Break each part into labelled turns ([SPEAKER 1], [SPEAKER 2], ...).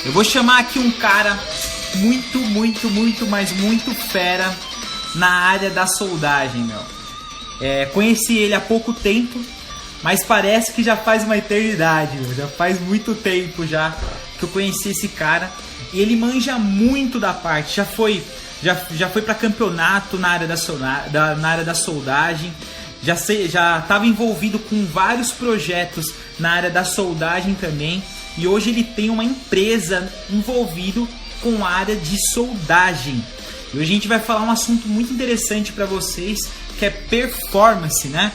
[SPEAKER 1] Eu vou chamar aqui um cara muito, mas muito fera na área da soldagem, meu. Conheci ele há pouco tempo, mas parece que já faz uma eternidade, meu. Já faz muito tempo já que eu conheci esse cara. E ele manja muito da parte, já foi para campeonato na área da soldagem, já estava envolvido com vários projetos na área da soldagem também. E hoje ele tem uma empresa envolvido com a área de soldagem. E hoje a gente vai falar um assunto muito interessante para vocês, que é performance, né?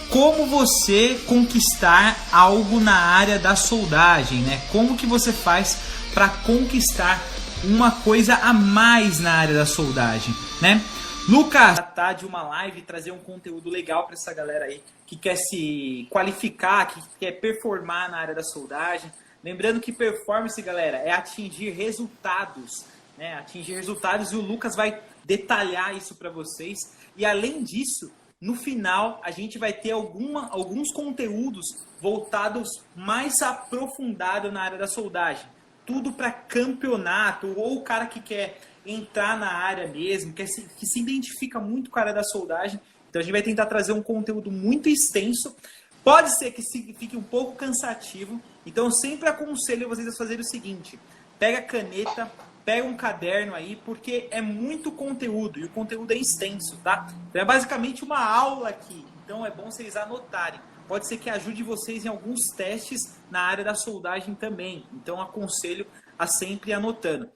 [SPEAKER 1] Como você conquistar algo na área da soldagem, né? Como que você faz para conquistar uma coisa a mais na área da soldagem, né? Lucas, tratar de uma live, trazer um conteúdo legal para essa galera aí que quer se qualificar, que quer performar na área da soldagem. Lembrando que performance, galera, é atingir resultados, né? Atingir resultados, e o Lucas vai detalhar isso para vocês. E além disso, no final, a gente vai ter alguns conteúdos voltados mais aprofundado na área da soldagem. Tudo para campeonato, ou o cara que quer entrar na área mesmo, que se identifica muito com a área da soldagem. Então a gente vai tentar trazer um conteúdo muito extenso. Pode ser que fique um pouco cansativo, então eu sempre aconselho vocês a fazerem o seguinte: pega a caneta, pega um caderno aí, porque é muito conteúdo, e o conteúdo é extenso, tá? Então é basicamente uma aula aqui, então é bom vocês anotarem. Pode ser que ajude vocês em alguns testes na área da soldagem também, então aconselho a sempre ir anotando.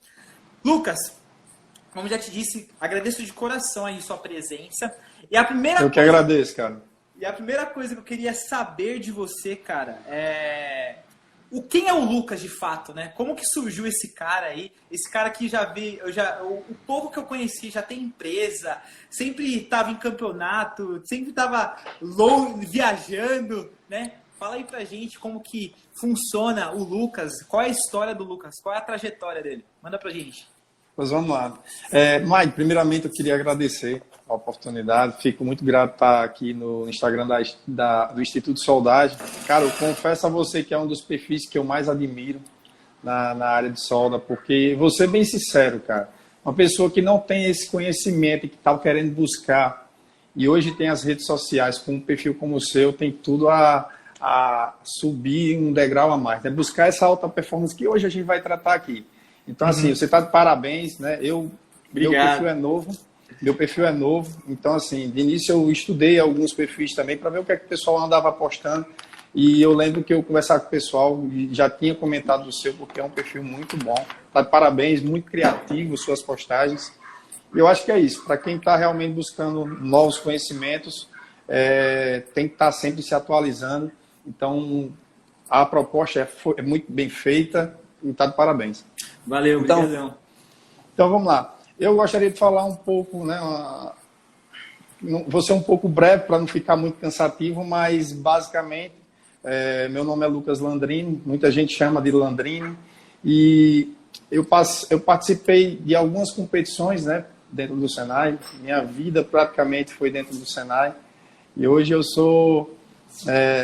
[SPEAKER 1] Lucas, como já te disse, agradeço de coração aí sua presença. E a primeira
[SPEAKER 2] Eu que agradeço, cara.
[SPEAKER 1] E a primeira coisa que eu queria saber de você, cara, é quem é o Lucas de fato, né? Como que surgiu esse cara aí? Esse cara que o pouco que eu conheci já tem empresa, sempre estava em campeonato, sempre estava viajando, né? Fala aí pra gente como que funciona o Lucas, qual é a história do Lucas, qual é a trajetória dele? Manda pra gente.
[SPEAKER 2] Pois vamos lá. Mike, primeiramente eu queria agradecer a oportunidade. Fico muito grato de estar aqui no Instagram do Instituto Soldagem. Cara, eu confesso a você que é um dos perfis que eu mais admiro na área de solda, porque vou ser bem sincero, cara. Uma pessoa que não tem esse conhecimento e que está querendo buscar, e hoje tem as redes sociais com um perfil como o seu, tem tudo a subir um degrau a mais, né? Buscar essa alta performance que hoje a gente vai tratar aqui. Então, assim, você está de parabéns, né? Meu perfil é novo. Então, assim, de início eu estudei alguns perfis também para ver o que é que o pessoal andava postando. E eu lembro que eu conversava com o pessoal e já tinha comentado do seu, porque é um perfil muito bom. Está de parabéns, muito criativo, suas postagens. E eu acho que é isso. Para quem está realmente buscando novos conhecimentos, tem que estar sempre se atualizando. Então, a proposta é muito bem feita e está de parabéns.
[SPEAKER 1] Valeu, obrigadão.
[SPEAKER 2] Então, vamos lá. Eu gostaria de falar um pouco, né? Vou ser um pouco breve para não ficar muito cansativo, mas basicamente, meu nome é Lucas Landrini, muita gente chama de Landrini, e eu participei de algumas competições, né, dentro do Senai. Minha vida praticamente foi dentro do Senai, e hoje eu sou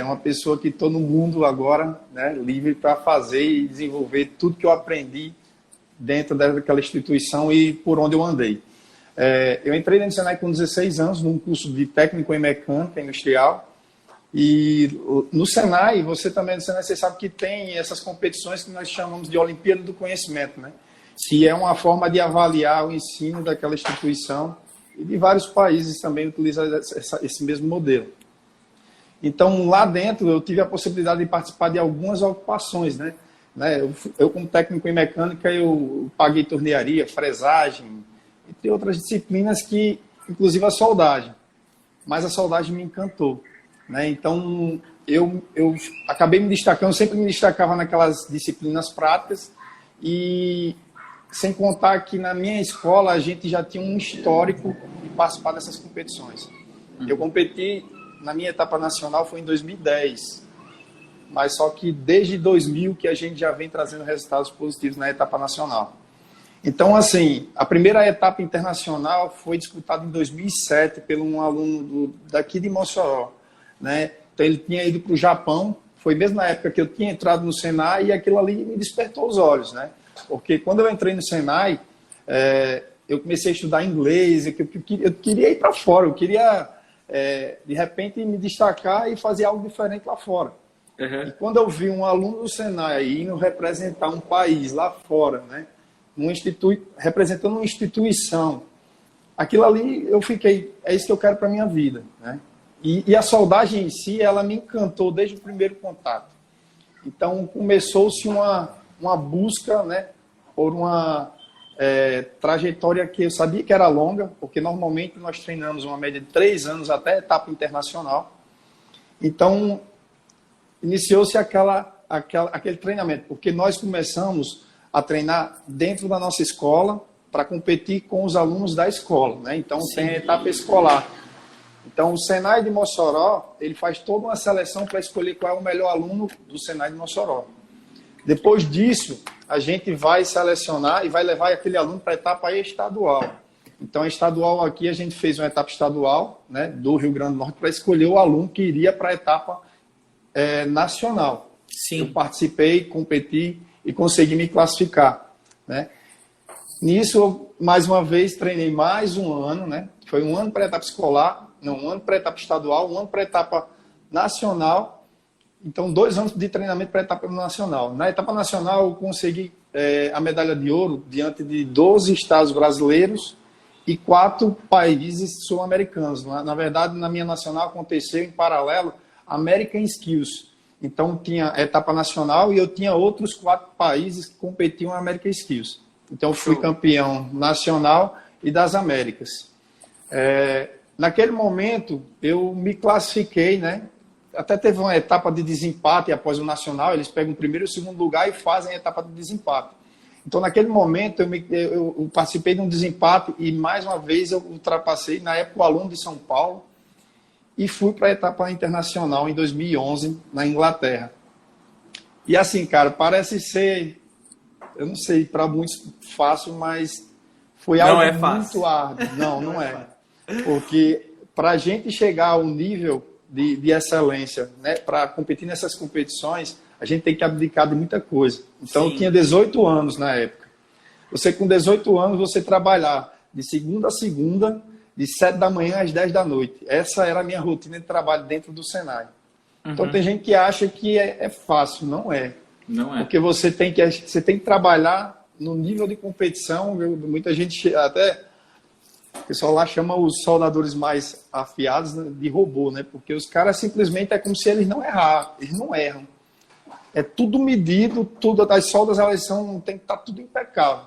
[SPEAKER 2] uma pessoa que estou no mundo agora, né, livre para fazer e desenvolver tudo que eu aprendi dentro daquela instituição e por onde eu andei. Eu entrei no Senai com 16 anos, num curso de técnico em mecânica industrial, e no Senai, você também no Senai, você sabe que tem essas competições que nós chamamos de Olimpíada do Conhecimento, né? Que é uma forma de avaliar o ensino daquela instituição, e de vários países também utilizam esse mesmo modelo. Então, lá dentro, eu tive a possibilidade de participar de algumas ocupações, né? Eu, como técnico em mecânica, eu paguei tornearia, fresagem, entre outras disciplinas que, inclusive a soldagem. Mas a soldagem me encantou, né? Então, eu acabei me destacando, eu sempre me destacava naquelas disciplinas práticas, e sem contar que na minha escola a gente já tinha um histórico de participar dessas competições. Eu competi, na minha etapa nacional foi em 2010, mas só que desde 2000 que a gente já vem trazendo resultados positivos na etapa nacional. Então, assim, a primeira etapa internacional foi disputada em 2007 por um aluno daqui de Mossoró, né? Então, ele tinha ido para o Japão, foi mesmo na época que eu tinha entrado no Senai, e aquilo ali me despertou os olhos, né? Porque quando eu entrei no Senai, eu comecei a estudar inglês, eu queria ir para fora, eu queria, de repente, me destacar e fazer algo diferente lá fora.
[SPEAKER 3] Uhum.
[SPEAKER 2] E quando eu vi um aluno do Senai indo representar um país lá fora, né, representando uma instituição, aquilo ali eu fiquei, é isso que eu quero para a minha vida, né? E a soldagem em si, ela me encantou desde o primeiro contato. Então, começou-se uma busca, né, por uma trajetória que eu sabia que era longa, porque normalmente nós treinamos uma média de 3 anos até a etapa internacional. Então, iniciou-se aquele treinamento, porque nós começamos a treinar dentro da nossa escola para competir com os alunos da escola, né? Então, tem a etapa escolar. Então, o Senai de Mossoró, ele faz toda uma seleção para escolher qual é o melhor aluno do Senai de Mossoró. Depois disso, a gente vai selecionar e vai levar aquele aluno para a etapa estadual. Então, a estadual aqui, a gente fez uma etapa estadual, né, do Rio Grande do Norte para escolher o aluno que iria para a etapa nacional.
[SPEAKER 1] Sim.
[SPEAKER 2] Eu participei, competi e consegui me classificar, né? Nisso, mais uma vez, treinei mais um ano, né? Foi um ano para a etapa escolar, um ano para a etapa estadual, um ano para a etapa nacional. Então, 2 anos de treinamento para a etapa nacional. Na etapa nacional, eu consegui a medalha de ouro diante de 12 estados brasileiros e 4 países sul-americanos. Na verdade, na minha nacional, aconteceu em paralelo American Skills. Então, tinha a etapa nacional e eu tinha outros 4 países que competiam em American Skills. Então, eu fui campeão nacional e das Américas. Naquele momento, eu me classifiquei, né? Até teve uma etapa de desempate após o nacional, eles pegam o primeiro e o segundo lugar e fazem a etapa de desempate. Então, naquele momento, eu participei de um desempate e, mais uma vez, eu ultrapassei, na época, o aluno de São Paulo e fui para a etapa internacional em 2011, na Inglaterra. E assim, cara, parece ser, eu não sei, para muitos fácil, mas foi algo muito árduo. Não é. Porque para a gente chegar ao nível de excelência, né, para competir nessas competições, a gente tem que abdicar de muita coisa. Então, eu tinha 18 anos na época. Você, com 18 anos, você trabalhar de segunda a segunda, de 7 da manhã às 10 da noite. Essa era a minha rotina de trabalho dentro do Senai. Então, tem gente que acha que é fácil. Não é.
[SPEAKER 3] Não é.
[SPEAKER 2] Porque você tem que trabalhar no nível de competição. Muita gente, até o pessoal lá chama os soldadores mais afiados, né, de robô, né? Porque os caras simplesmente é como se eles não errassem. Eles não erram. É tudo medido, tudo, as soldas elas tem que estar tudo impecável.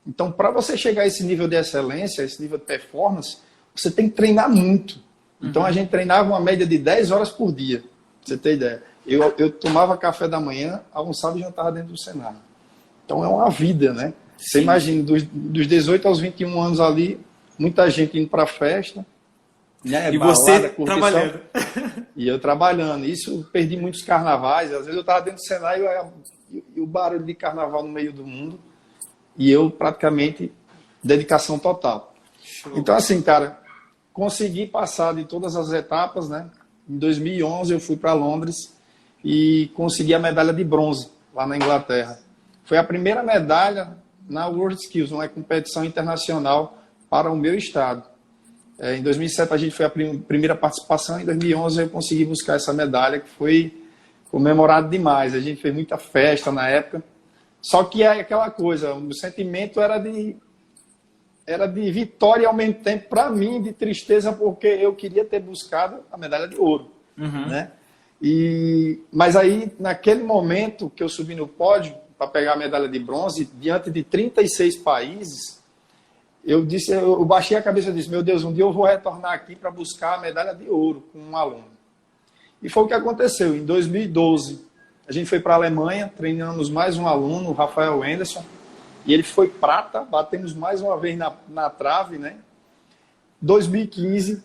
[SPEAKER 2] Então, para você chegar a esse nível de excelência, esse nível de performance, você tem que treinar muito. Então, a gente treinava uma média de 10 horas por dia, pra você ter ideia. Eu tomava café da manhã, almoçava e jantava dentro do Senai. Então, é uma vida, né? Você imagina, dos 18 aos 21 anos ali, muita gente indo para a festa, né?
[SPEAKER 1] E
[SPEAKER 2] balada,
[SPEAKER 1] você
[SPEAKER 2] curtição,
[SPEAKER 1] trabalhando.
[SPEAKER 2] E eu trabalhando. Isso, perdi muitos carnavais. Às vezes eu estava dentro do Senai e o barulho de carnaval no meio do mundo. E eu, praticamente, dedicação total.
[SPEAKER 1] Show.
[SPEAKER 2] Então, assim, cara, consegui passar de todas as etapas, né? Em 2011, eu fui para Londres e consegui a medalha de bronze lá na Inglaterra. Foi a primeira medalha na World Skills, uma competição internacional para o meu estado. Em 2007 a gente foi a primeira participação, em 2011 eu consegui buscar essa medalha, que foi comemorado demais. A gente fez muita festa na época. Só que é aquela coisa, o sentimento era de vitória e ao mesmo tempo, para mim, de tristeza, porque eu queria ter buscado a medalha de ouro. Né? Mas aí, naquele momento que eu subi no pódio para pegar a medalha de bronze, diante de 36 países, eu baixei a cabeça e disse, meu Deus, um dia eu vou retornar aqui para buscar a medalha de ouro com um aluno. E foi o que aconteceu. Em 2012, a gente foi para a Alemanha, treinamos mais um aluno, o Rafael Anderson, e ele foi prata, batemos mais uma vez na trave, né? 2015,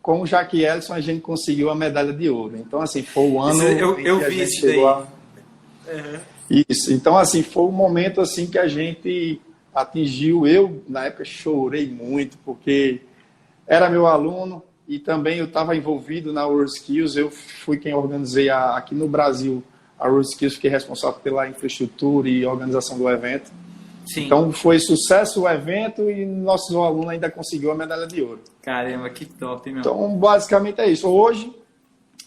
[SPEAKER 2] com o Jaque Ellison, a gente conseguiu a medalha de ouro. Então, assim, foi o ano
[SPEAKER 1] eu vi isso daí.
[SPEAKER 2] Isso. Então, assim, foi um momento assim que a gente atingiu. Eu, na época, chorei muito, porque era meu aluno e também eu estava envolvido na World Skills. Eu fui quem organizei aqui no Brasil a World Skills, fiquei responsável pela infraestrutura e organização do evento.
[SPEAKER 1] Sim.
[SPEAKER 2] Então foi sucesso o evento e nosso aluno ainda conseguiu a medalha de ouro.
[SPEAKER 1] Caramba, que top, meu.
[SPEAKER 2] Então, basicamente é isso. Hoje,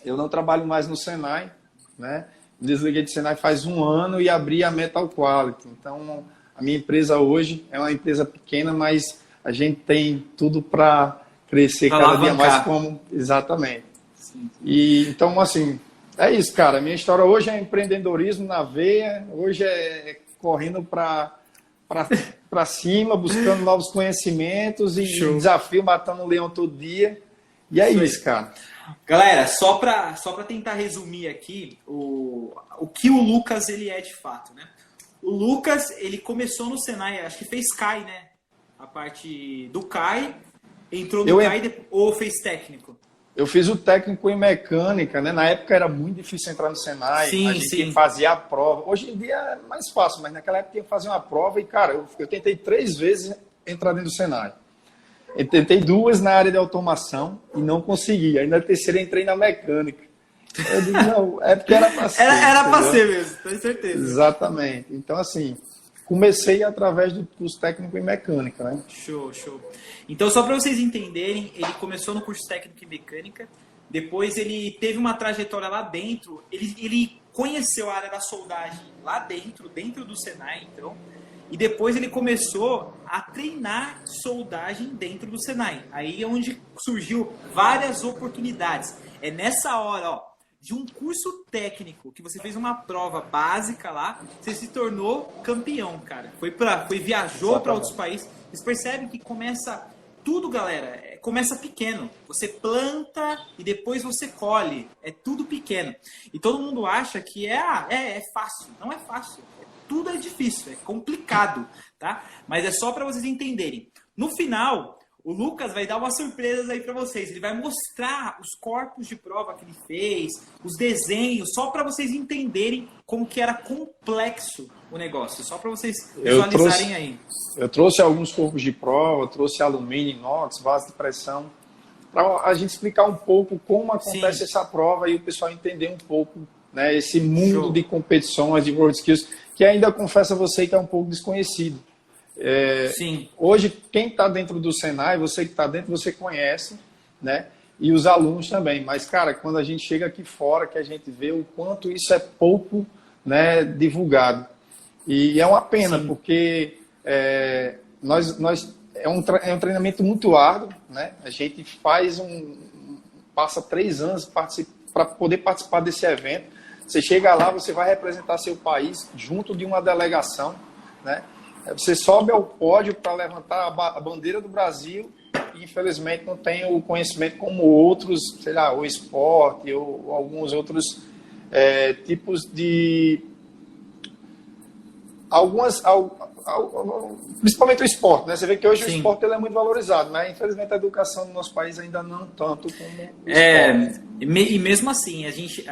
[SPEAKER 2] eu não trabalho mais no Senai, né? Desliguei de Senai faz 1 ano e abri a Metal Quality. Então, a minha empresa hoje é uma empresa pequena, mas a gente tem tudo para crescer
[SPEAKER 1] pra
[SPEAKER 2] cada
[SPEAKER 1] alavancar.
[SPEAKER 2] dia mais como... Exatamente.
[SPEAKER 1] Sim.
[SPEAKER 2] E, então, assim, é isso, cara. Minha história hoje é empreendedorismo na veia, hoje é correndo para cima, buscando novos conhecimentos e desafio, matando um leão todo dia. E é isso, cara.
[SPEAKER 1] Galera, só para tentar resumir aqui o que o Lucas ele é de fato, né? O Lucas, ele começou no Senai, acho que fez CAI, né? A parte do CAI, entrou no CAI ou fez técnico?
[SPEAKER 2] Eu fiz o técnico em mecânica, né? Na época era muito difícil entrar no Senai,
[SPEAKER 1] sim,
[SPEAKER 2] a gente fazia a prova. Hoje em dia é mais fácil, mas naquela época tinha que fazer uma prova e, cara, eu tentei 3 vezes entrar dentro do Senai. Eu tentei 2 na área de automação e não consegui. Aí na terceira entrei na mecânica. Eu digo, não, é porque era para ser.
[SPEAKER 1] Era para ser mesmo, tenho certeza.
[SPEAKER 2] Exatamente. Então, assim, comecei através do curso técnico em mecânica, né?
[SPEAKER 1] Show. Então, só para vocês entenderem, ele começou no curso técnico em mecânica, depois ele teve uma trajetória lá dentro, ele conheceu a área da soldagem lá dentro do Senai, então, e depois ele começou a treinar soldagem dentro do Senai. Aí é onde surgiu várias oportunidades. É nessa hora, ó, de um curso técnico, que você fez uma prova básica lá, você se tornou campeão, cara. Viajou para outros países. Vocês percebem que começa tudo, galera, começa pequeno. Você planta e depois você colhe. É tudo pequeno. E todo mundo acha que é fácil. Não é fácil. Tudo é difícil, é complicado, tá? Mas é só para vocês entenderem. No final, o Lucas vai dar umas surpresas aí para vocês. Ele vai mostrar os corpos de prova que ele fez, os desenhos, só para vocês entenderem como que era complexo o negócio. Só para vocês visualizarem aí.
[SPEAKER 2] Eu trouxe alguns corpos de prova, trouxe alumínio, inox, vaso de pressão, para a gente explicar um pouco como acontece essa prova e o pessoal entender um pouco, né, esse mundo de competições, de World Skills, que ainda confesso a você que é um pouco desconhecido. Hoje, quem está dentro do Senai, você que está dentro, você conhece, né? E os alunos também. Mas, cara, quando a gente chega aqui fora, que a gente vê o quanto isso é pouco, né, divulgado. E é uma pena, porque é um treinamento muito árduo, né? A gente passa 3 anos para poder participar desse evento. Você chega lá, você vai representar seu país junto de uma delegação, né? Você sobe ao pódio para levantar a bandeira do Brasil e, infelizmente, não tem o conhecimento como outros, sei lá, o esporte ou alguns outros tipos de... principalmente o esporte, né? Você vê que hoje o esporte ele é muito valorizado, mas, infelizmente, a educação no nosso país ainda não tanto como o esporte.
[SPEAKER 1] E mesmo assim, a gente,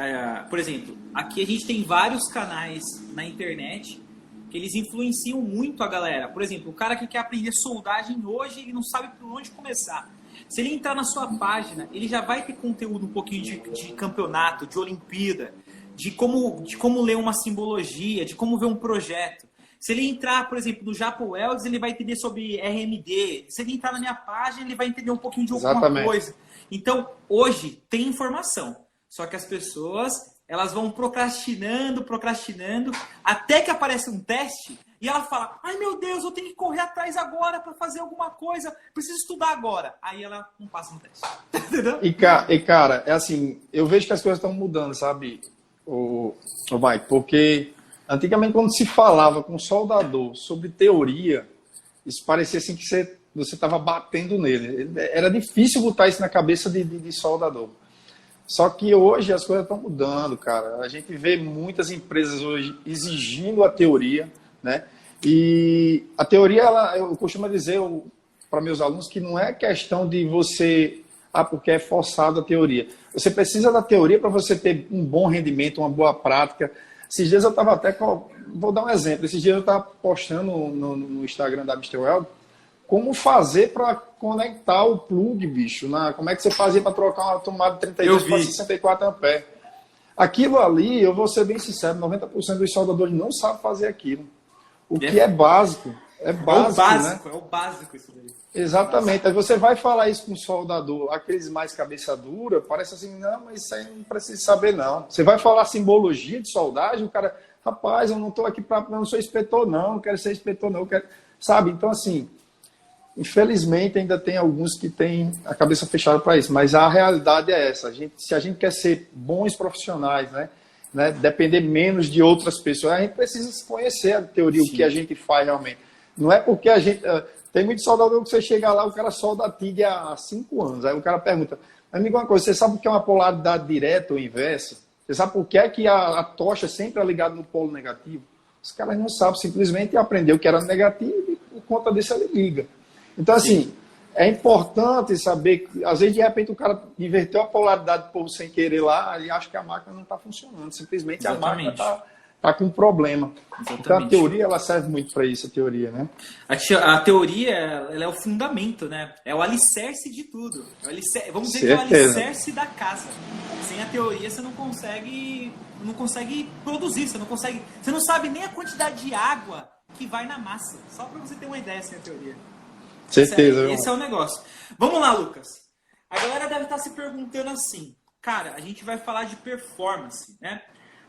[SPEAKER 1] por exemplo, aqui a gente tem vários canais na internet que eles influenciam muito a galera. Por exemplo, o cara que quer aprender soldagem hoje, ele não sabe por onde começar. Se ele entrar na sua página, ele já vai ter conteúdo um pouquinho de campeonato, de Olimpíada, de como ler uma simbologia, de como ver um projeto. Se ele entrar, por exemplo, no Japo Welds, ele vai entender sobre RMD. Se ele entrar na minha página, ele vai entender um pouquinho de alguma coisa. Então, hoje, tem informação. Só que as pessoas, elas vão procrastinando, até que aparece um teste e ela fala, ai meu Deus, eu tenho que correr atrás agora para fazer alguma coisa, preciso estudar agora. Aí ela não passa no teste. Entendeu?
[SPEAKER 2] E cara, é assim, eu vejo que as coisas estão mudando, sabe, Mike? Porque antigamente quando se falava com um soldador sobre teoria, isso parecia assim que você estava batendo nele. Era difícil botar isso na cabeça de soldador. Só que hoje as coisas estão mudando, cara. A gente vê muitas empresas hoje exigindo a teoria, né? E a teoria, eu costumo dizer para meus alunos que não é questão de você, porque é forçado a teoria. Você precisa da teoria para você ter um bom rendimento, uma boa prática. Esses dias eu estava até, vou dar um exemplo, esses dias eu estava postando no Instagram da Mr. Weld como fazer para conectar o plug, bicho. Como é que você fazia para trocar uma tomada de 32 para 64 amperes? Aquilo ali, eu vou ser bem sincero, 90% dos soldadores não sabem fazer aquilo. o que é básico. É básico, né?
[SPEAKER 1] É o básico isso daí.
[SPEAKER 2] Exatamente. Aí você vai falar isso com um soldador, aqueles mais cabeça dura, parece assim, não, mas isso aí não precisa saber, não. Você vai falar simbologia de soldagem, o cara, rapaz, eu não estou aqui para, não sou inspetor, não quero ser inspetor, não, quero... Sabe? Então, assim, infelizmente ainda tem alguns que têm a cabeça fechada para isso, mas a realidade é essa. Se a gente quer ser bons profissionais, né, depender menos de outras pessoas, a gente precisa conhecer a teoria, Sim. O que a gente faz realmente. Não é porque a gente... Tem muito soldador que você chega lá, o cara solda a TIG há 5 anos. Aí o cara pergunta, amigo, uma coisa, você sabe o que é uma polaridade direta ou inversa? Você sabe por que é que a tocha sempre é ligada no polo negativo? Os caras não sabem, simplesmente aprendeu que era negativo e por conta disso ele liga. Então, assim, é importante saber que, às vezes, de repente, o cara inverteu a polaridade por sem querer lá e acha que a máquina não está funcionando. Simplesmente Exatamente. A máquina está com um problema. Exatamente. Então, a teoria, ela serve muito para isso, a teoria, né?
[SPEAKER 1] A teoria, ela é o fundamento, né? É o alicerce de tudo. Vamos dizer que é o alicerce da casa. Sem a teoria, você não consegue produzir, você não sabe nem a quantidade de água que vai na massa. Só para você ter uma ideia sem a teoria.
[SPEAKER 2] Certeza.
[SPEAKER 1] Esse é o negócio. Vamos lá, Lucas. A galera deve estar se perguntando assim, cara, a gente vai falar de performance, né?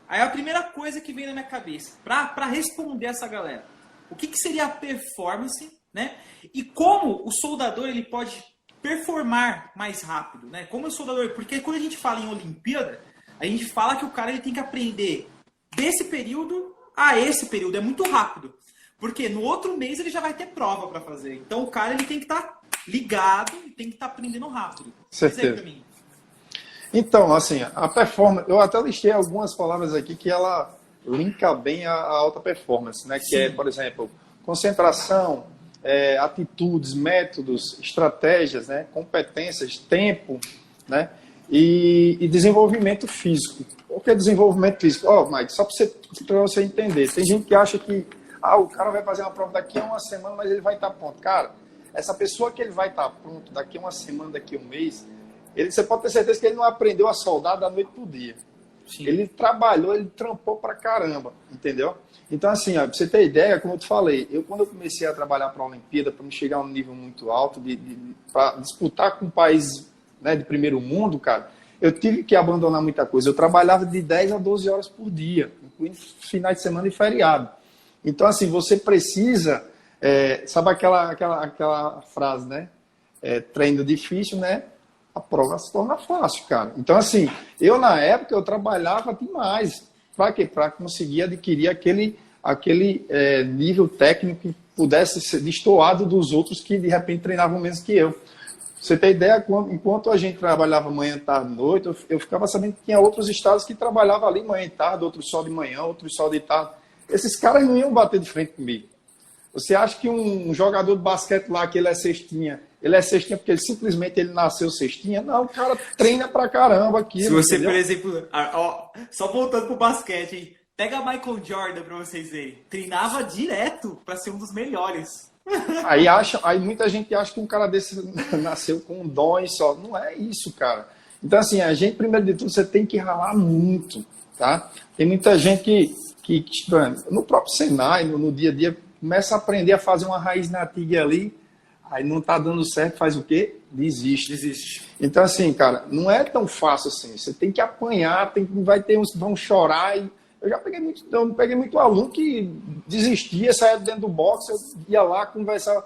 [SPEAKER 1] Aí a primeira coisa que vem na minha cabeça, para responder essa galera, o que seria a performance, né? E como o soldador ele pode performar mais rápido, né? Como o soldador, porque quando a gente fala em Olimpíada, a gente fala que o cara ele tem que aprender desse período a esse período, é muito rápido. Porque no outro mês ele já vai ter prova para fazer. Então o cara ele tem que estar ligado e tem que estar aprendendo rápido.
[SPEAKER 2] Certeza. Então, assim, a performance, eu até listei algumas palavras aqui que ela linka bem a alta performance, né? Que é, por exemplo, concentração, atitudes, métodos, estratégias, né? Competências, tempo, né? E desenvolvimento físico. O que é desenvolvimento físico? Mike, só para você entender, tem gente que acha que o cara vai fazer uma prova daqui a uma semana, mas ele vai estar pronto. Cara, essa pessoa que ele vai estar pronto daqui a uma semana, daqui a um mês, você pode ter certeza que ele não aprendeu a soldar da noite pro dia. Sim. Ele trabalhou, ele trampou pra caramba, entendeu? Então, assim, pra você ter ideia, como eu te falei, quando eu comecei a trabalhar para a Olimpíada, para me chegar a um nível muito alto, para disputar com um país, né, de primeiro mundo, cara, eu tive que abandonar muita coisa. Eu trabalhava de 10 a 12 horas por dia, incluindo finais de semana e feriado. Então, assim, você precisa, sabe aquela frase, né? Treino difícil, né? A prova se torna fácil, cara. Então, assim, na época, eu trabalhava demais. Para quê? Para conseguir adquirir aquele nível técnico que pudesse ser destoado dos outros que, de repente, treinavam menos que eu. Você tem ideia, enquanto a gente trabalhava manhã, tarde, noite, eu ficava sabendo que tinha outros estados que trabalhavam ali manhã e tarde, outros só de manhã, outros só de tarde. Esses caras não iam bater de frente comigo. Você acha que um jogador de basquete lá, que ele é cestinha porque ele simplesmente nasceu cestinha? Não, o cara treina pra caramba aqui.
[SPEAKER 1] Se você, entendeu? Por exemplo, só voltando pro basquete, hein? Pega Michael Jordan pra vocês verem. Treinava direto pra ser um dos melhores.
[SPEAKER 2] Aí muita gente acha que um cara desse nasceu com um dom e só. Não é isso, cara. Então, assim, a gente, primeiro de tudo, você tem que ralar muito, tá? Tem muita gente que no próprio Senai, no dia a dia, começa a aprender a fazer uma raiz na TIG ali, aí não tá dando certo, faz o quê? Desiste. Então, assim, cara, não é tão fácil assim. Você tem que apanhar, vai ter uns que vão chorar. Eu já peguei muito aluno que desistia, saía dentro do boxe, eu ia lá conversar.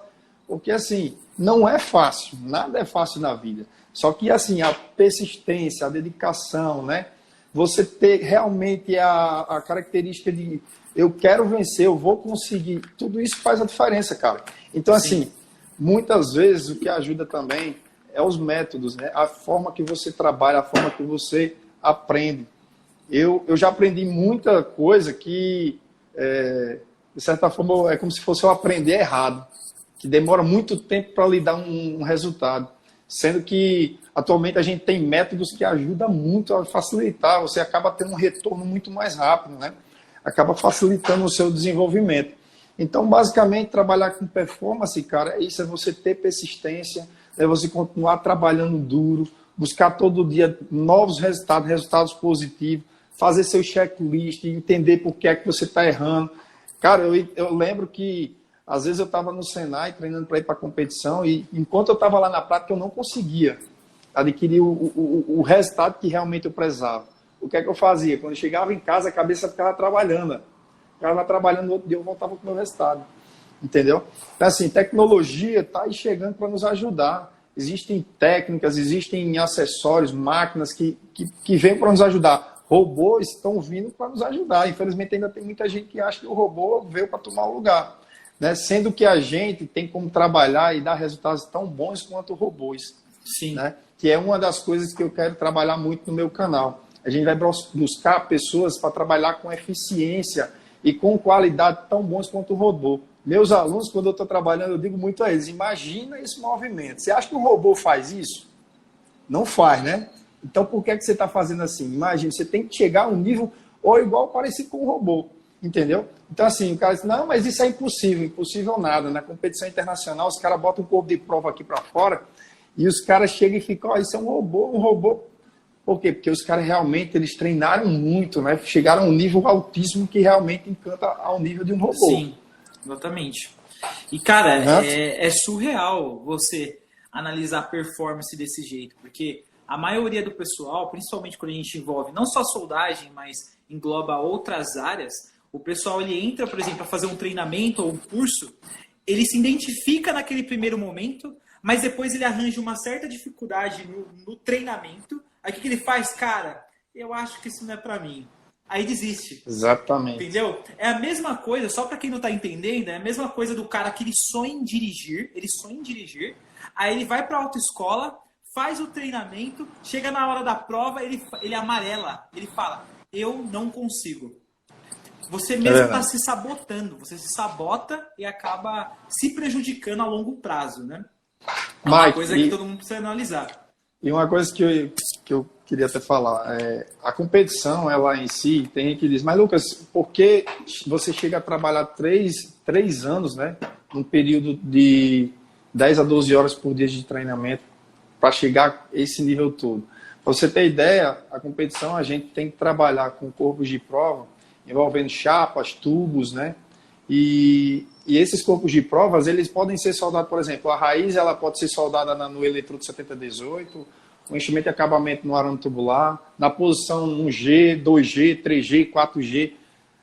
[SPEAKER 2] Porque, assim, não é fácil. Nada é fácil na vida. Só que, assim, a persistência, a dedicação, né? Você ter realmente a característica de eu quero vencer, eu vou conseguir. Tudo isso faz a diferença, cara. Então, assim, muitas vezes o que ajuda também é os métodos, né? A forma que você trabalha, a forma que você aprende. Eu já aprendi muita coisa que, de certa forma, é como se fosse eu aprender errado, que demora muito tempo para lhe dar um resultado. Sendo que, atualmente, a gente tem métodos que ajudam muito a facilitar, você acaba tendo um retorno muito mais rápido, né? Acaba facilitando o seu desenvolvimento. Então, basicamente, trabalhar com performance, cara, é você ter persistência, é você continuar trabalhando duro, buscar todo dia novos resultados positivos, fazer seu checklist, entender por que é que você está errando. Cara, eu lembro que às vezes eu estava no Senai treinando para ir para a competição e enquanto eu estava lá na prática eu não conseguia adquirir o resultado que realmente eu prezava. O que é que eu fazia? Quando eu chegava em casa, a cabeça ficava trabalhando. Ficava trabalhando, no outro dia eu voltava com o meu resultado. Entendeu? Então, assim, tecnologia está aí chegando para nos ajudar. Existem técnicas, existem acessórios, máquinas que vêm para nos ajudar. Robôs estão vindo para nos ajudar. Infelizmente, ainda tem muita gente que acha que o robô veio para tomar o lugar. Né? Sendo que a gente tem como trabalhar e dar resultados tão bons quanto robôs.
[SPEAKER 1] Sim.
[SPEAKER 2] Né? Que é uma das coisas que eu quero trabalhar muito no meu canal. A gente vai buscar pessoas para trabalhar com eficiência e com qualidade tão bons quanto o robô. Meus alunos, quando eu estou trabalhando, eu digo muito a eles, imagina esse movimento. Você acha que o robô faz isso? Não faz, né? Então, por que você está fazendo assim? Imagina, você tem que chegar a um nível ou igual parecido com um robô, entendeu? Então, assim, o cara diz, não, mas isso é impossível. Impossível nada. Na competição internacional, os caras botam um corpo de prova aqui para fora e os caras chegam e ficam, ó, isso é um robô, um robô. Por quê? Porque os caras realmente, eles treinaram muito, né? Chegaram a um nível altíssimo que realmente encanta ao nível de um robô.
[SPEAKER 1] Sim, exatamente. E, cara, é surreal você analisar a performance desse jeito, porque a maioria do pessoal, principalmente quando a gente envolve não só soldagem, mas engloba outras áreas, o pessoal ele entra, por exemplo, para fazer um treinamento ou um curso, ele se identifica naquele primeiro momento, mas depois ele arranja uma certa dificuldade no treinamento. Aí o que ele faz? Cara, eu acho que isso não é para mim. Aí desiste.
[SPEAKER 2] Exatamente.
[SPEAKER 1] Entendeu? É a mesma coisa, só para quem não tá entendendo, é a mesma coisa do cara que ele sonha em dirigir, aí ele vai para a autoescola, faz o treinamento, chega na hora da prova, ele amarela, ele fala, eu não consigo. Você mesmo está se sabotando, você se sabota e acaba se prejudicando a longo prazo, né? É uma coisa que todo mundo precisa analisar.
[SPEAKER 2] E uma coisa que eu queria até falar, a competição, ela em si, tem gente que diz, mas Lucas, por que você chega a trabalhar 3 anos, né, num período de 10 a 12 horas por dia de treinamento para chegar a esse nível todo? Para você ter ideia, a competição a gente tem que trabalhar com corpos de prova, envolvendo chapas, tubos, né, e esses corpos de provas, eles podem ser soldados, por exemplo, a raiz ela pode ser soldada no eletrodo 7018, o enchimento de acabamento no arame tubular, na posição 1G, 2G, 3G, 4G,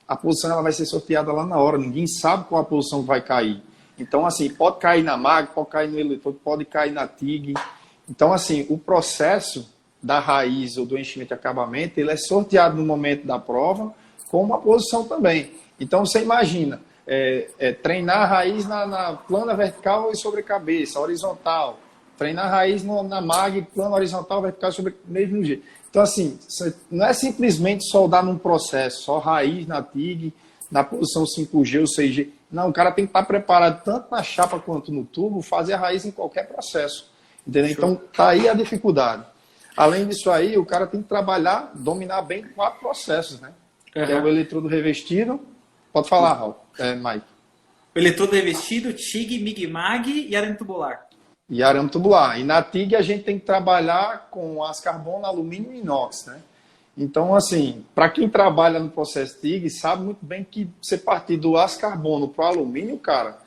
[SPEAKER 2] a posição ela vai ser sorteada lá na hora, ninguém sabe qual a posição vai cair. Então, assim, pode cair na MAG, pode cair no eletrodo, pode cair na TIG. Então, assim, o processo da raiz ou do enchimento de acabamento, ele é sorteado no momento da prova, com uma posição também. Então, você imagina, treinar a raiz na plana vertical e sobre cabeça, horizontal. Treinar a raiz na MAG, plano horizontal, vertical, sobre mesmo jeito. Então, assim, não é simplesmente soldar num processo, só raiz na TIG, na posição 5G ou 6G. Não, o cara tem que estar preparado tanto na chapa quanto no tubo, fazer a raiz em qualquer processo. Entendeu? Então, tá aí a dificuldade. Além disso aí, o cara tem que trabalhar, dominar bem 4 processos, né? Uhum. Que é o eletrodo revestido. Pode falar, Raul. Mike.
[SPEAKER 1] O eletrodo revestido, TIG, MIG-MAG e arame tubular.
[SPEAKER 2] E arame tubular. E na TIG a gente tem que trabalhar com aço carbono, alumínio e inox, né? Então, assim, para quem trabalha no processo TIG, sabe muito bem que você partir do aço carbono para o alumínio, cara,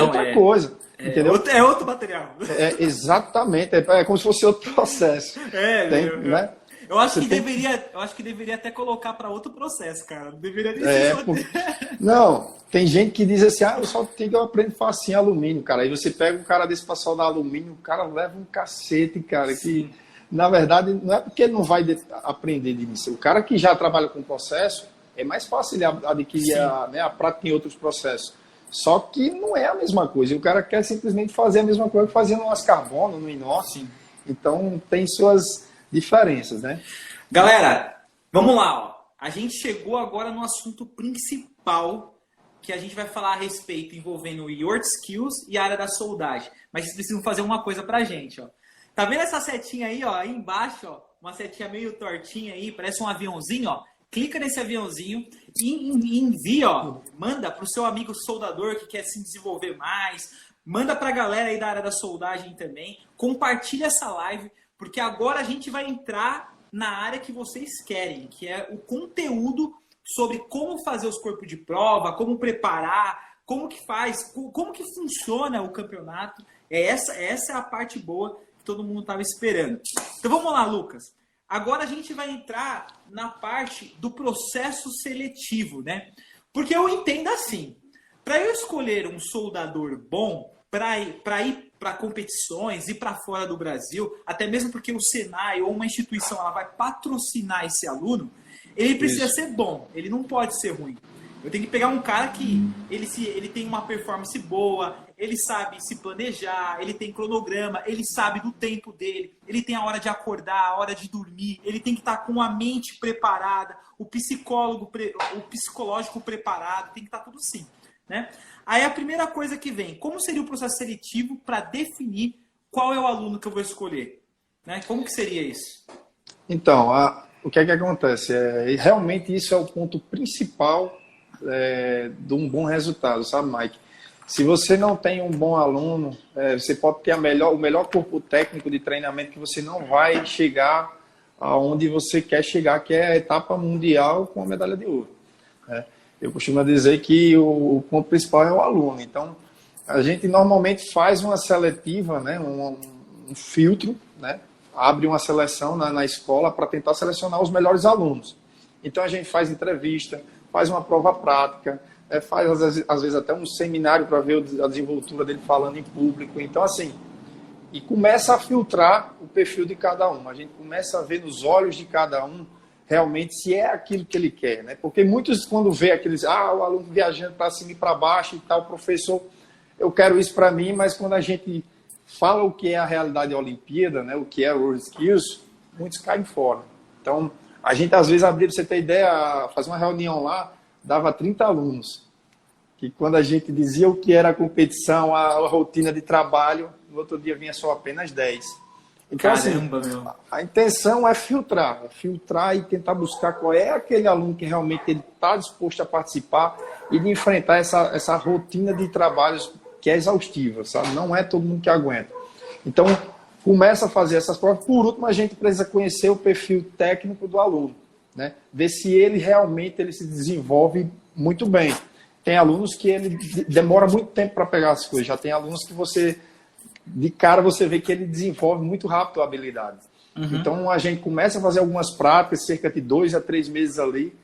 [SPEAKER 2] outra coisa. Entendeu?
[SPEAKER 1] É outro material.
[SPEAKER 2] Exatamente. É como se fosse outro processo. Né?
[SPEAKER 1] Eu acho que deveria até colocar para outro processo, cara. Não deveria nem ser
[SPEAKER 2] Não, tem gente que diz assim, eu só tenho que aprender facinho alumínio, cara. Aí você pega um cara desse para soldar alumínio, o cara leva um cacete, cara, que na verdade não é porque ele não vai aprender de início. O cara que já trabalha com processo, é mais fácil ele adquirir a prática em outros processos. Só que não é a mesma coisa. O cara quer simplesmente fazer a mesma coisa que fazia no aço carbono, no inox. Então tem suas diferenças, né?
[SPEAKER 1] Galera, vamos lá, ó. A gente chegou agora no assunto principal que a gente vai falar a respeito envolvendo o Your Skills e a área da soldagem. Mas vocês precisam fazer uma coisa pra gente, ó. Tá vendo essa setinha aí, ó? Aí embaixo, ó, uma setinha meio tortinha aí, parece um aviãozinho, ó. Clica nesse aviãozinho e envia, ó. Manda pro seu amigo soldador que quer se desenvolver mais. Manda pra galera aí da área da soldagem também. Compartilha essa live, porque agora a gente vai entrar na área que vocês querem, que é o conteúdo sobre como fazer os corpos de prova, como preparar, como que faz, como que funciona o campeonato. Essa é a parte boa que todo mundo estava esperando. Então vamos lá, Lucas. Agora a gente vai entrar na parte do processo seletivo, né? Porque eu entendo assim, para eu escolher um soldador bom, para ir para competições e para fora do Brasil, até mesmo porque o Senai ou uma instituição ela vai patrocinar esse aluno, ele precisa ser bom, ele não pode ser ruim. Eu tenho que pegar um cara que ele tem uma performance boa, ele sabe se planejar, ele tem cronograma, ele sabe do tempo dele, ele tem a hora de acordar, a hora de dormir, ele tem que estar com a mente preparada, o psicológico preparado, tem que estar tudo assim, né? Aí a primeira coisa que vem, como seria o processo seletivo para definir qual é o aluno que eu vou escolher? Né? Como que seria isso?
[SPEAKER 2] Então, o que é que acontece? Realmente isso é o ponto principal de um bom resultado, sabe, Mike? Se você não tem um bom aluno, você pode ter o melhor corpo técnico de treinamento que você não vai chegar aonde você quer chegar, que é a etapa mundial com a medalha de ouro. Né? Eu costumo dizer que o ponto principal é o aluno. Então, a gente normalmente faz uma seletiva, né, um filtro, né, abre uma seleção na escola para tentar selecionar os melhores alunos. Então, a gente faz entrevista, faz uma prova prática, faz às vezes até um seminário para ver a desenvoltura dele falando em público. Então, assim, e começa a filtrar o perfil de cada um. A gente começa a ver nos olhos de cada um realmente se é aquilo que ele quer, né? Porque muitos, quando vê aqueles, o aluno viajando para cima e para baixo e tal, professor, eu quero isso para mim, mas quando a gente fala o que é a realidade da Olimpíada, né, o que é o World Skills, muitos caem fora. Então, a gente às vezes abria, para você ter ideia, fazer uma reunião lá, dava 30 alunos, que quando a gente dizia o que era a competição, a rotina de trabalho, no outro dia vinha só apenas 10. Então,
[SPEAKER 1] Caramba,
[SPEAKER 2] assim,
[SPEAKER 1] meu.
[SPEAKER 2] a intenção é filtrar e tentar buscar qual é aquele aluno que realmente está disposto a participar e de enfrentar essa rotina de trabalhos que é exaustiva, sabe? Não é todo mundo que aguenta. Então, começa a fazer essas provas. Por último, a gente precisa conhecer o perfil técnico do aluno, né? Ver se ele realmente se desenvolve muito bem. Tem alunos que ele demora muito tempo para pegar as coisas. Já tem alunos que de cara você vê que ele desenvolve muito rápido a habilidade. Uhum. Então a gente começa a fazer algumas práticas, cerca de 2 a 3 meses ali,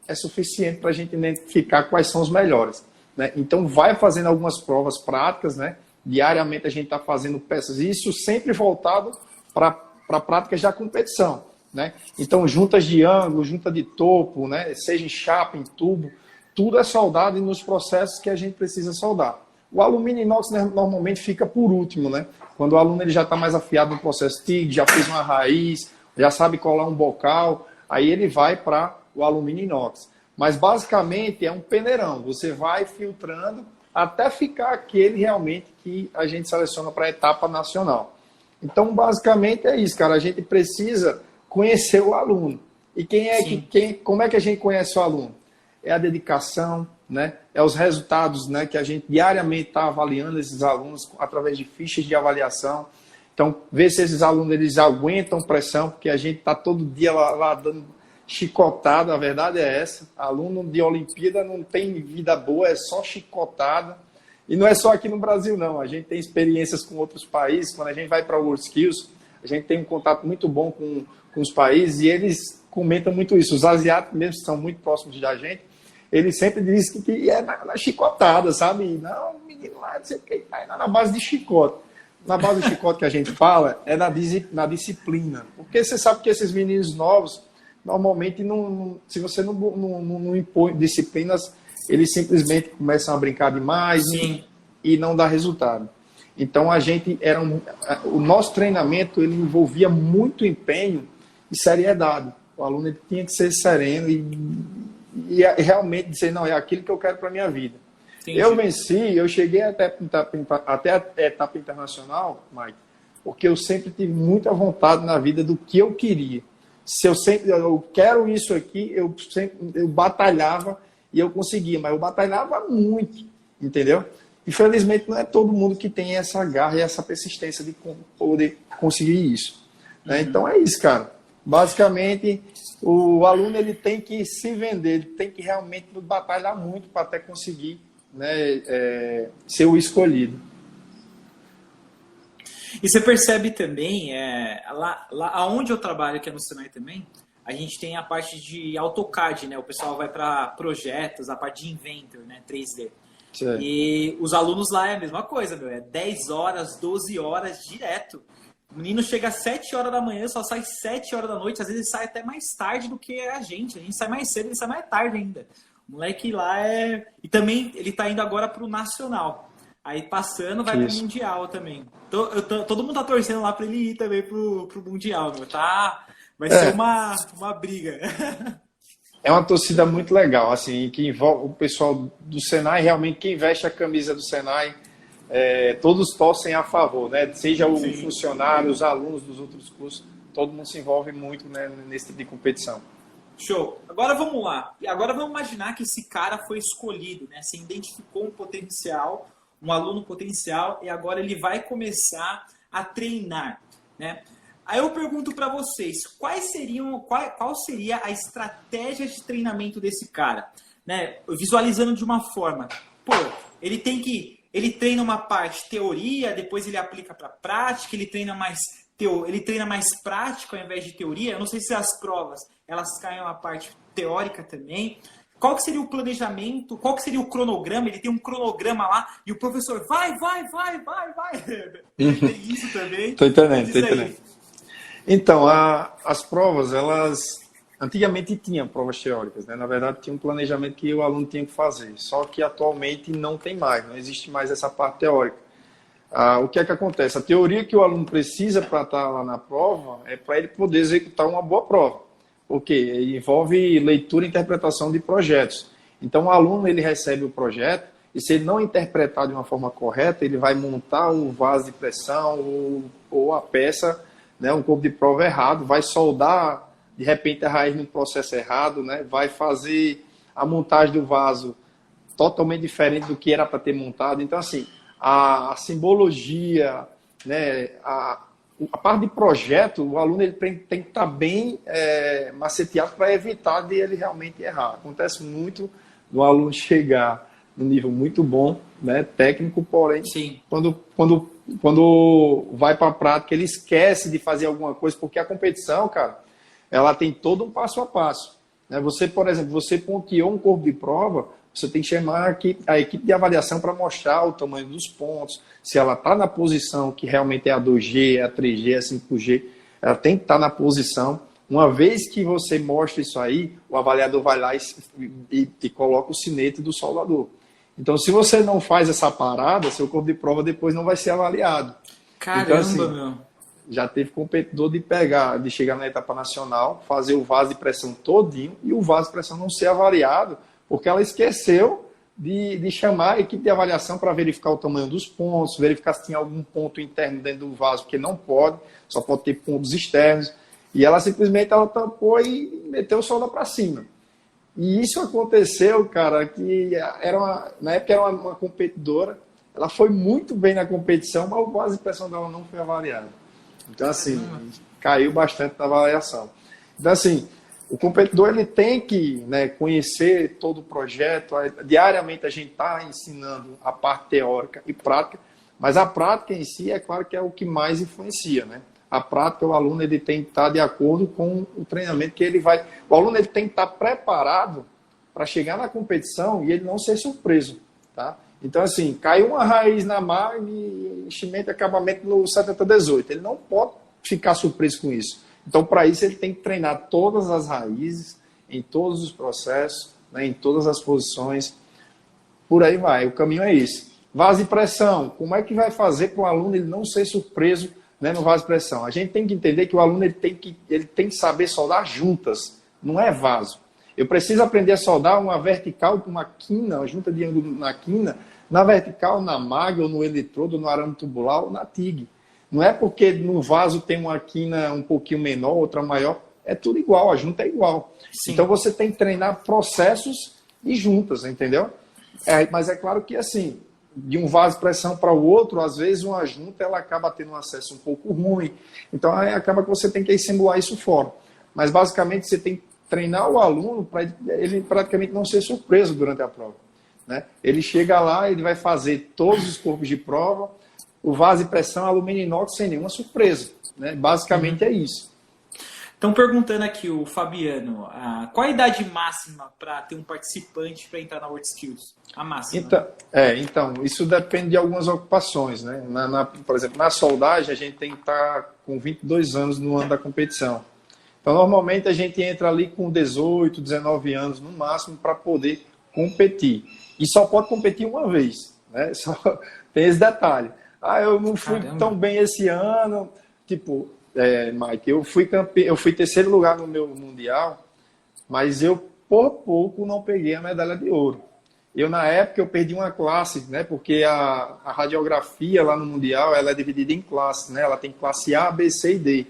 [SPEAKER 2] é suficiente para a gente identificar quais são os melhores. Né? Então vai fazendo algumas provas práticas, né? Diariamente a gente está fazendo peças, isso sempre voltado para práticas da competição. Né? Então juntas de ângulo, junta de topo, né? Seja em chapa, em tubo, tudo é soldado e nos processos que a gente precisa soldar. O alumínio inox normalmente fica por último, né? Quando o aluno ele já está mais afiado no processo TIG, já fez uma raiz, já sabe colar um bocal, aí ele vai para o alumínio inox. Mas basicamente é um peneirão, você vai filtrando até ficar aquele realmente que a gente seleciona para a etapa nacional. Então basicamente é isso, cara, a gente precisa conhecer o aluno. E como é que a gente conhece o aluno? É a dedicação, né? É os resultados, né, que a gente diariamente está avaliando esses alunos através de fichas de avaliação. Então, ver se esses alunos eles aguentam pressão, porque a gente está todo dia lá dando chicotada, a verdade é essa. Aluno de Olimpíada não tem vida boa, é só chicotada. E não é só aqui no Brasil, não. A gente tem experiências com outros países. Quando a gente vai para o World Skills, a gente tem um contato muito bom com os países e eles comentam muito isso. Os asiáticos mesmo são muito próximos da gente. Ele sempre diz que é na chicotada, sabe? Não, menino lá, não sei o que, é na base de chicote. Na base do chicote que a gente fala é na disciplina. Porque você sabe que esses meninos novos, normalmente, se você não impõe disciplinas, eles simplesmente começam a brincar demais e não dá resultado. Então, o nosso treinamento ele envolvia muito empenho e seriedade. O aluno ele tinha que ser sereno e realmente dizer, não, é aquilo que eu quero para a minha vida. Entendi. Eu cheguei até a etapa internacional, Mike, porque eu sempre tive muita vontade na vida do que eu queria. Se eu quero isso aqui, eu batalhava e eu conseguia, mas eu batalhava muito, entendeu? Infelizmente não é todo mundo que tem essa garra e essa persistência de poder conseguir isso. Né? Então é isso, cara. Basicamente, o aluno ele tem que se vender, ele tem que realmente batalhar muito para até conseguir, né, ser o escolhido.
[SPEAKER 1] E você percebe também, lá onde eu trabalho, que é no Senai também, a gente tem a parte de AutoCAD, né? O pessoal vai para projetos, a parte de Inventor, né? 3D.
[SPEAKER 2] Certo.
[SPEAKER 1] E os alunos lá é a mesma coisa, meu. É 10 horas, 12 horas direto. O menino chega às 7 horas da manhã, só sai 7 horas da noite. Às vezes sai até mais tarde do que a gente. A gente sai mais cedo, ele sai mais tarde ainda. O moleque lá é... E também ele tá indo agora pro Nacional. Aí passando, vai pro Mundial também. Todo mundo tá torcendo lá pra ele ir também pro Mundial, meu. Vai ser uma briga.
[SPEAKER 2] É uma torcida muito legal, assim, que envolve o pessoal do Senai, realmente quem veste a camisa do Senai, todos torcem a favor, né? Seja o funcionário, os alunos dos outros cursos, todo mundo se envolve muito, né, nesse tipo de competição.
[SPEAKER 1] Show. Agora vamos lá. Agora vamos imaginar que esse cara foi escolhido, né? Você identificou um potencial, um aluno potencial, e agora ele vai começar a treinar, né? Aí eu pergunto para vocês, qual seria a estratégia de treinamento desse cara? Né? Visualizando de uma forma, ele treina uma parte teoria, depois ele aplica para prática, ele treina mais prática ao invés de teoria. Eu não sei se as provas elas caem na parte teórica também. Qual que seria o planejamento? Qual que seria o cronograma? Ele tem um cronograma lá e o professor vai. Tem isso também.
[SPEAKER 2] Tô entendendo. Então, as provas, elas antigamente tinham provas teóricas, né? Na verdade, tinha um planejamento que o aluno tinha que fazer, só que atualmente não tem mais, não existe mais essa parte teórica. O que é que acontece? A teoria que o aluno precisa para estar lá na prova é para ele poder executar uma boa prova, porque envolve leitura e interpretação de projetos. Então, o aluno ele recebe o projeto e se ele não interpretar de uma forma correta, ele vai montar o vaso de pressão ou a peça, né, um corpo de prova errado, vai soldar de repente a raiz no processo errado, né, vai fazer a montagem do vaso totalmente diferente do que era para ter montado. Então, assim, a simbologia, né, a parte de projeto, o aluno ele tem que estar bem maceteado para evitar de ele realmente errar. Acontece muito do aluno chegar no nível muito bom, né, técnico, porém,
[SPEAKER 1] sim,
[SPEAKER 2] quando vai para a prática, ele esquece de fazer alguma coisa, porque a competição, cara, ela tem todo um passo a passo. Né? Você, por exemplo, você ponteou um corpo de prova, você tem que chamar a equipe de avaliação para mostrar o tamanho dos pontos, se ela está na posição que realmente é a 2G, é a 3G, é a 5G, ela tem que estar na posição. Uma vez que você mostra isso aí, o avaliador vai lá e coloca o sinete do soldador. Então, se você não faz essa parada, seu corpo de prova depois não vai ser avaliado.
[SPEAKER 1] Caramba,
[SPEAKER 2] então, assim,
[SPEAKER 1] meu.
[SPEAKER 2] Já teve competidor de chegar na etapa nacional, fazer o vaso de pressão todinho e o vaso de pressão não ser avaliado, porque ela esqueceu de chamar a equipe de avaliação para verificar o tamanho dos pontos, verificar se tinha algum ponto interno dentro do vaso, porque não pode, só pode ter pontos externos. E ela simplesmente tampou e meteu o solda para cima. E isso aconteceu, cara, que na época era uma competidora, ela foi muito bem na competição, mas o vaso de pressão dela não foi avaliado. Então, assim, caiu bastante na avaliação. Então, assim, o competidor ele tem que, né, conhecer todo o projeto. Diariamente a gente está ensinando a parte teórica e prática, mas a prática em si é claro que é o que mais influencia, né? A prática, o aluno ele tem que estar de acordo com o treinamento que ele vai... O aluno ele tem que estar preparado para chegar na competição e ele não ser surpreso, tá? Então, assim, caiu uma raiz na mag, enchimento e acabamento no 7018. Ele não pode ficar surpreso com isso. Então, para isso, ele tem que treinar todas as raízes, em todos os processos, né, em todas as posições. Por aí vai, o caminho é esse. Vaso de pressão, como é que vai fazer para o aluno ele não ser surpreso, né, no vaso de pressão? A gente tem que entender que o aluno ele tem que saber soldar juntas, não é vaso. Eu preciso aprender a soldar uma vertical com uma quina, uma junta de ângulo na quina, na vertical, na mag, ou no eletrodo, no arame tubular ou na TIG. Não é porque no vaso tem uma quina um pouquinho menor, outra maior, é tudo igual, a junta é igual. Sim. Então você tem que treinar processos e juntas, entendeu? Mas é claro que assim, de um vaso de pressão para o outro, às vezes uma junta ela acaba tendo um acesso um pouco ruim. Então aí acaba que você tem que simular isso fora. Mas basicamente você tem que treinar o aluno para ele praticamente não ser surpreso durante a prova, né? Ele chega lá, ele vai fazer todos os corpos de prova, o vaso de pressão, alumínio inox sem nenhuma surpresa, né? Basicamente é isso.
[SPEAKER 1] Estão perguntando aqui, o Fabiano, qual a idade máxima para ter um participante para entrar na World Skills? A máxima.
[SPEAKER 2] Então, isso depende de algumas ocupações, né? Por exemplo, na soldagem, a gente tem que estar com 22 anos no ano da competição. Então, normalmente, a gente entra ali com 18, 19 anos no máximo para poder competir. E só pode competir uma vez, né? Só tem esse detalhe. Eu não fui tão bem esse ano, tipo... Mike, eu fui terceiro lugar no meu mundial, mas eu por pouco não peguei a medalha de ouro. Na época eu perdi uma classe, né? Porque a radiografia lá no mundial ela é dividida em classes, né? Ela tem classe A, B, C e D.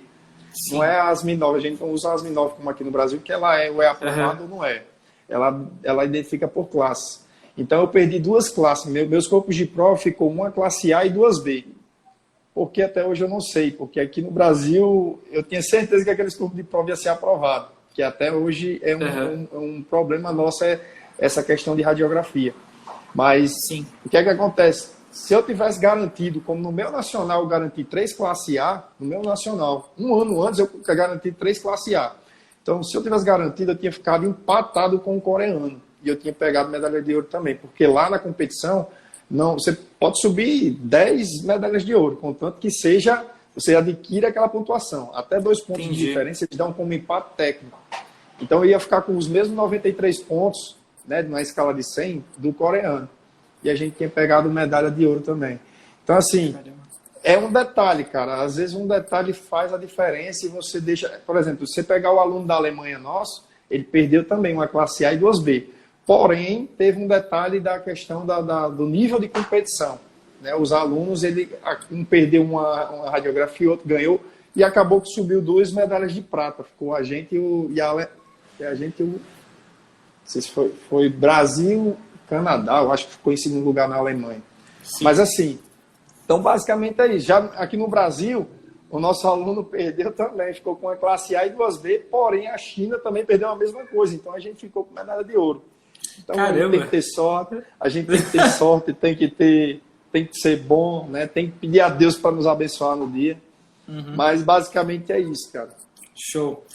[SPEAKER 2] Sim. Não é as ASME9, a gente não usa as ASME9 como aqui no Brasil, que ela é aprovada ou não é. Ela identifica por classe. Então eu perdi duas classes. Meus corpos de prova ficou uma classe A e duas B. Porque até hoje eu não sei, porque aqui no Brasil eu tinha certeza que aqueles corpos de prova ia ser aprovado, que até hoje é um problema nosso, essa questão de radiografia. Mas sim, o que é que acontece? Se eu tivesse garantido, como no meu nacional eu garanti 3 classe A, no meu nacional, um ano antes eu garanti 3 classe A. Então, se eu tivesse garantido, eu tinha ficado empatado com o coreano, e eu tinha pegado medalha de ouro também, porque lá na competição... Não, você pode subir 10 medalhas de ouro, contanto que você adquira aquela pontuação. Até 2 pontos de diferença eles dão como empate técnico. Então eu ia ficar com os mesmos 93 pontos, né, na escala de 100 do coreano. E a gente tinha pegado medalha de ouro também. Então assim, é um detalhe, cara. Às vezes um detalhe faz a diferença e você deixa... Por exemplo, se você pegar o aluno da Alemanha nosso, ele perdeu também uma classe A e 2B. Porém, teve um detalhe da questão do nível de competição, né? Os alunos, um perdeu uma radiografia, o outro ganhou, e acabou que subiu 2 medalhas de prata. Ficou a gente não sei se foi Brasil, Canadá, eu acho que ficou em segundo lugar na Alemanha. Sim. Mas assim, então basicamente é isso. Já aqui no Brasil, o nosso aluno perdeu também, ficou com a classe A e 2B, porém a China também perdeu a mesma coisa, então a gente ficou com medalha de ouro. Então a gente tem que ter sorte, tem que ser bom, né? Tem que pedir a Deus para nos abençoar no dia. Mas basicamente é isso, cara.
[SPEAKER 1] Show.